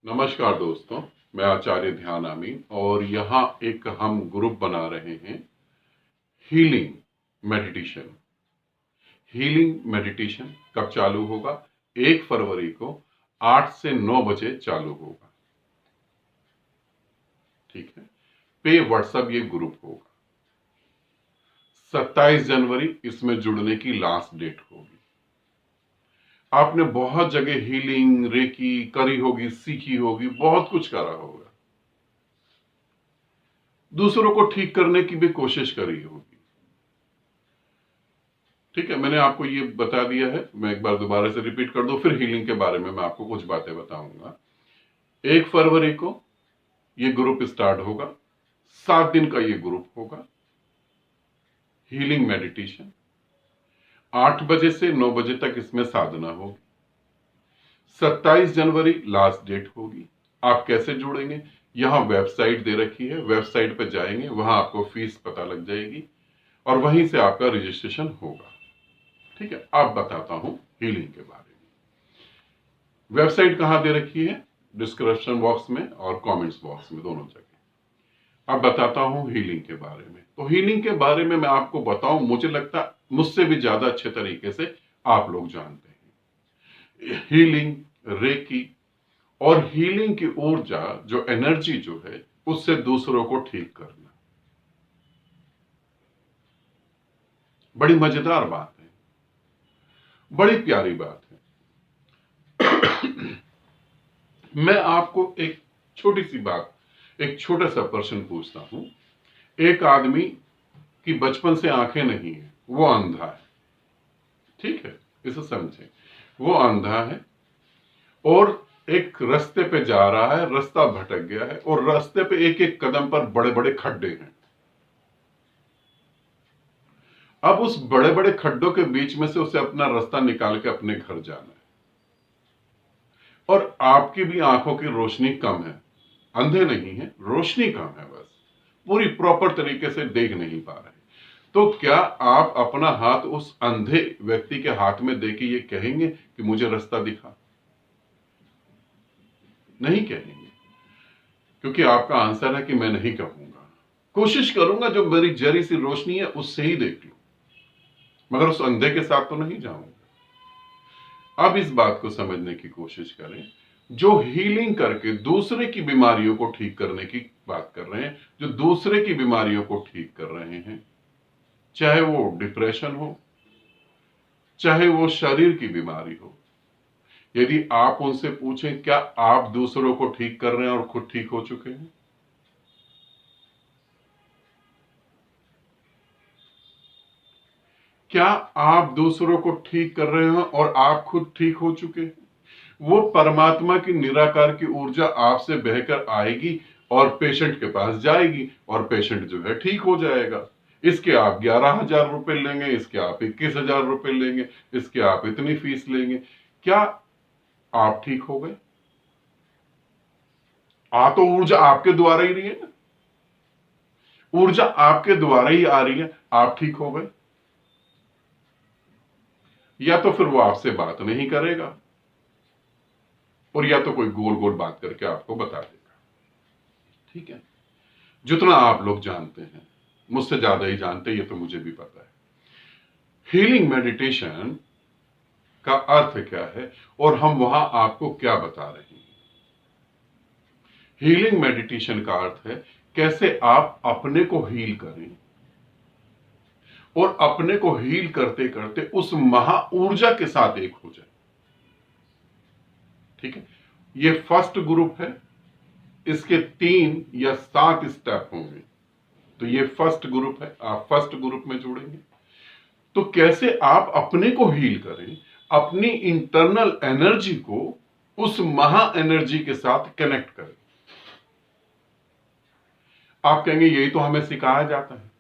नमस्कार दोस्तों, मैं आचार्य ध्यान आमीन और यहाँ एक हम ग्रुप बना रहे हैं हीलिंग मेडिटेशन। हीलिंग मेडिटेशन कब चालू होगा? 1 फरवरी को 8 से 9 बजे चालू होगा। ठीक है, पे व्हाट्सएप ये ग्रुप होगा। 27 जनवरी इसमें जुड़ने की लास्ट डेट होगी। आपने बहुत जगह हीलिंग रेकी करी होगी, सीखी होगी, बहुत कुछ करा होगा, दूसरों को ठीक करने की भी कोशिश करी होगी। ठीक है, मैंने आपको ये बता दिया है, मैं एक बार दोबारा से रिपीट कर दूं, फिर हीलिंग के बारे में मैं आपको कुछ बातें बताऊंगा। 1 फरवरी को ये ग्रुप स्टार्ट होगा। 7 दिन का ये ग्रुप होगा। हीलिंग मेडिटेशन 8 बजे से 9 बजे तक इसमें साधना होगी। 27 जनवरी लास्ट डेट होगी। आप कैसे जुड़ेंगे? यहां वेबसाइट दे रखी है, वेबसाइट पर जाएंगे, वहां आपको फीस पता लग जाएगी और वहीं से आपका रजिस्ट्रेशन होगा। ठीक है, अब बताता हूं हीलिंग के बारे में। वेबसाइट कहां दे रखी है? डिस्क्रिप्शन बॉक्स में और कमेंट्स बॉक्स में, दोनों जगह। अब बताता हूं हीलिंग के बारे में। तो हीलिंग के बारे में मैं आपको बताऊं, मुझे लगता मुझसे भी ज्यादा अच्छे तरीके से आप लोग जानते हैं। हीलिंग, रेकी और हीलिंग की ऊर्जा, जो एनर्जी जो है, उससे दूसरों को ठीक करना, बड़ी मजेदार बात है, बड़ी प्यारी बात है। मैं आपको एक छोटी सी बात, एक छोटा सा प्रश्न पूछता हूं। एक आदमी की बचपन से आंखें नहीं है, वो अंधा है। ठीक है, इसे समझें। वो अंधा है और एक रास्ते पे जा रहा है, रास्ता भटक गया है और रास्ते पे एक एक कदम पर बड़े बड़े खड्डे हैं। अब उस बड़े बड़े खड्डों के बीच में से उसे अपना रास्ता निकाल के अपने घर जाना है। और आपकी भी आंखों की रोशनी कम है, अंधे नहीं है, रोशनी कम है, बस पूरी प्रॉपर तरीके से देख नहीं पा रहे। तो क्या आप अपना हाथ उस अंधे व्यक्ति के हाथ में देके ये कहेंगे कि मुझे रास्ता दिखा? नहीं कहेंगे, क्योंकि आपका आंसर है कि मैं नहीं कहूंगा, कोशिश करूंगा जो मेरी जरी सी रोशनी है उससे ही देख लूं, मगर उस अंधे के साथ तो नहीं जाऊंगा। अब इस बात को समझने की कोशिश करें, जो हीलिंग करके दूसरे की बीमारियों को ठीक करने की बात कर रहे हैं, जो दूसरे की बीमारियों को ठीक कर रहे हैं, चाहे वो डिप्रेशन हो, चाहे वो शरीर की बीमारी हो, यदि आप उनसे पूछें क्या आप दूसरों को ठीक कर रहे हैं और खुद ठीक हो चुके हैं? क्या आप दूसरों को ठीक कर रहे हैं और आप खुद ठीक हो चुके हैं? वो परमात्मा की निराकार की ऊर्जा आपसे बहकर आएगी और पेशेंट के पास जाएगी और पेशेंट जो है ठीक हो जाएगा। इसके आप 11,000 रुपए लेंगे, इसके आप 21,000 रुपए लेंगे, इसके आप इतनी फीस लेंगे। क्या आप ठीक हो गए? तो ऊर्जा आपके द्वारा ही रही है ना, ऊर्जा आपके द्वारा ही आ रही है, आप ठीक हो गए। या तो फिर वो आपसे बात नहीं करेगा और या तो कोई गोल गोल बात करके आपको बता देगा। ठीक है, जितना आप लोग जानते हैं, मुझसे ज्यादा ही जानते हैं, ये तो मुझे भी पता है। हीलिंग मेडिटेशन का अर्थ क्या है और हम वहां आपको क्या बता रहे हैं? हीलिंग मेडिटेशन का अर्थ है कैसे आप अपने को हील करें और अपने को हील करते करते उस महा ऊर्जा के साथ एक हो जाए। ठीक है, ये फर्स्ट ग्रुप है, इसके 3 या 7 स्टेप होंगे। तो ये फर्स्ट ग्रुप है, आप फर्स्ट ग्रुप में जुड़ेंगे। तो कैसे आप अपने को हील करें, अपनी इंटरनल एनर्जी को उस महा एनर्जी के साथ कनेक्ट करें। आप कहेंगे यही तो हमें सिखाया जाता है।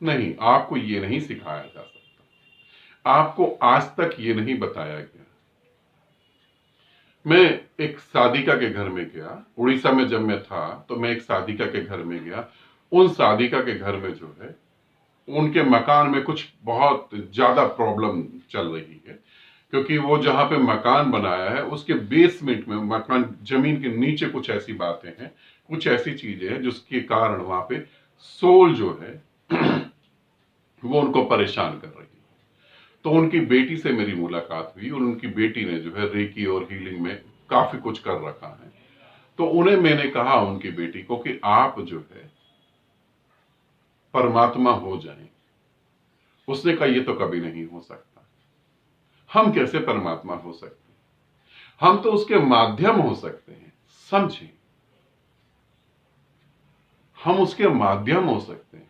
नहीं, आपको ये नहीं सिखाया जा सकता, आपको आज तक ये नहीं बताया गया। मैं एक साधिका के घर में गया, उड़ीसा में जब मैं था तो मैं एक साधिका के घर में गया। उन साधिका के घर में जो है, उनके मकान में कुछ बहुत ज्यादा प्रॉब्लम चल रही है। क्योंकि वो जहां पे मकान बनाया है उसके बेसमेंट में, मकान जमीन के नीचे कुछ ऐसी बातें हैं, कुछ ऐसी चीजें हैं जिसके कारण वहां पे सोल जो है वो उनको परेशान कर रही है। तो उनकी बेटी से मेरी मुलाकात हुई और उनकी बेटी ने जो है रेकी और हीलिंग में काफी कुछ कर रखा है। तो उन्हें मैंने कहा, उनकी बेटी को, कि आप जो है परमात्मा हो जाएं। उसने कहा ये तो कभी नहीं हो सकता। हम कैसे परमात्मा हो सकते हैं? हम तो उसके माध्यम हो सकते हैं, समझे? हम उसके माध्यम हो सकते हैं।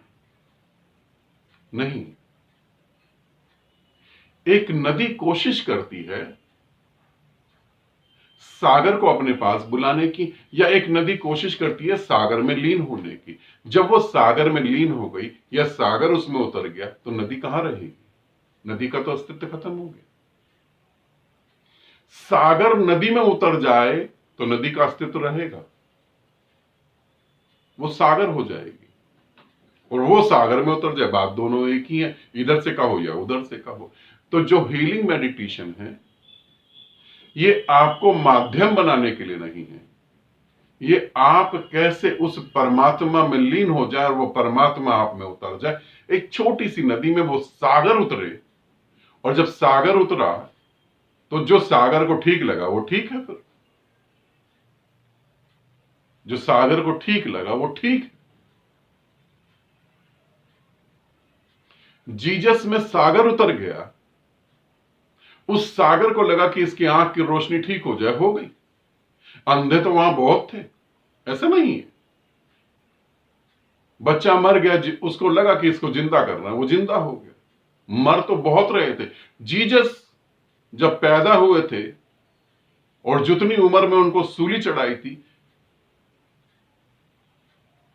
नहीं, एक नदी कोशिश करती है सागर को अपने पास बुलाने की, या एक नदी कोशिश करती है सागर में लीन होने की। जब वो सागर में लीन हो गई या सागर उसमें उतर गया तो नदी कहां रहेगी? नदी का तो अस्तित्व खत्म हो गया। सागर नदी में उतर जाए तो नदी का अस्तित्व रहेगा, वो सागर हो जाएगी। और वो सागर में उतर जाए, बात दोनों एक ही है, इधर से कहो या उधर से कहो। तो जो हीलिंग मेडिटेशन है ये आपको माध्यम बनाने के लिए नहीं है, ये आप कैसे उस परमात्मा में लीन हो जाए और वो परमात्मा आप में उतर जाए। एक छोटी सी नदी में वो सागर उतरे, और जब सागर उतरा तो जो सागर को ठीक लगा वो ठीक है, फिर जो सागर को ठीक लगा वो ठीक है। जीसस में सागर उतर गया, उस सागर को लगा कि इसकी आंख की रोशनी ठीक हो जाए, हो गई। अंधे तो वहां बहुत थे, ऐसा नहीं है। बच्चा मर गया, उसको लगा कि इसको जिंदा करना है, वो जिंदा हो गया। मर तो बहुत रहे थे। जीसस जब पैदा हुए थे और जितनी उम्र में उनको सूली चढ़ाई थी,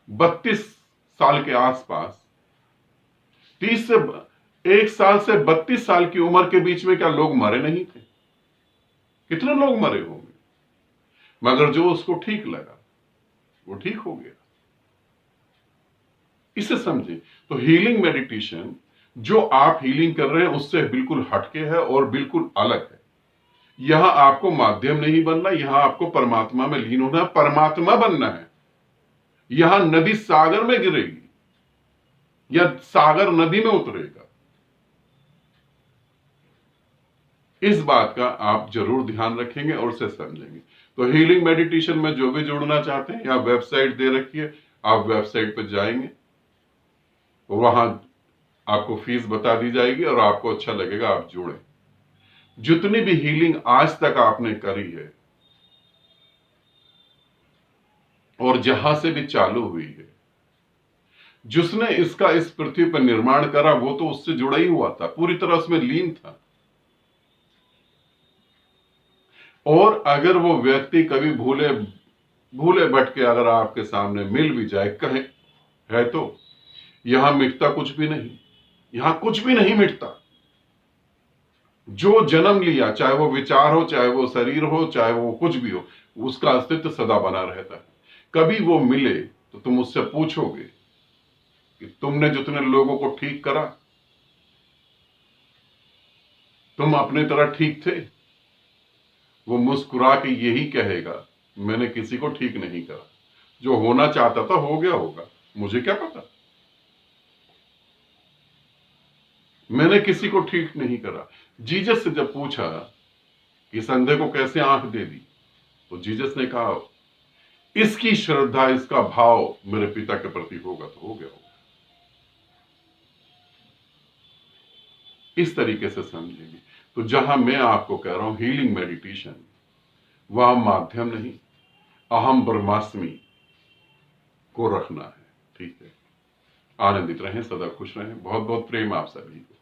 32 साल के आसपास, 30 से 1 साल से 32 साल की उम्र के बीच में क्या लोग मरे नहीं थे? कितने लोग मरे होंगे, मगर जो उसको ठीक लगा वो ठीक हो गया। इसे समझे। तो हीलिंग मेडिटेशन जो आप हीलिंग कर रहे हैं उससे बिल्कुल हटके है और बिल्कुल अलग है। यहां आपको माध्यम नहीं बनना, यहां आपको परमात्मा में लीन होना, परमात्मा बनना है। यहां नदी सागर में गिरेगी या सागर नदी में उतरेगा, इस बात का आप जरूर ध्यान रखेंगे और उसे समझेंगे। तो हीलिंग मेडिटेशन में जो भी जुड़ना चाहते हैं, या वेबसाइट दे रखी है, आप वेबसाइट पर जाएंगे, वहां आपको फीस बता दी जाएगी और आपको अच्छा लगेगा, आप जुड़े। जितनी भी हीलिंग आज तक आपने करी है और जहां से भी चालू हुई है, जिसने इसका इस पृथ्वी पर निर्माण करा वो तो उससे जुड़ा ही हुआ था, पूरी तरह उसमें लीन था। और अगर वो व्यक्ति कभी भूले भूले भटके अगर आपके सामने मिल भी जाए, कहे है, तो यहां मिटता कुछ भी नहीं, यहां कुछ भी नहीं मिटता। जो जन्म लिया, चाहे वो विचार हो, चाहे वो शरीर हो, चाहे वो कुछ भी हो, उसका अस्तित्व सदा बना रहता है। कभी वो मिले तो तुम उससे पूछोगे कि तुमने जितने लोगों को ठीक करा, तुम अपने तरह ठीक थे? वो मुस्कुरा के यही कहेगा, मैंने किसी को ठीक नहीं करा, जो होना चाहता था हो गया होगा, मुझे क्या पता, मैंने किसी को ठीक नहीं करा। जीसस से जब पूछा कि इस अंधे को कैसे आंख दे दी, तो जीसस ने कहा, इसकी श्रद्धा, इसका भाव मेरे पिता के प्रति होगा तो हो गया होगा। इस तरीके से समझेंगे। तो जहां मैं आपको कह रहा हूं हीलिंग मेडिटेशन, वह माध्यम नहीं, अहम ब्रह्मास्मि को रखना है। ठीक है, आनंदित रहें, सदा खुश रहें। बहुत बहुत प्रेम आप सभी को।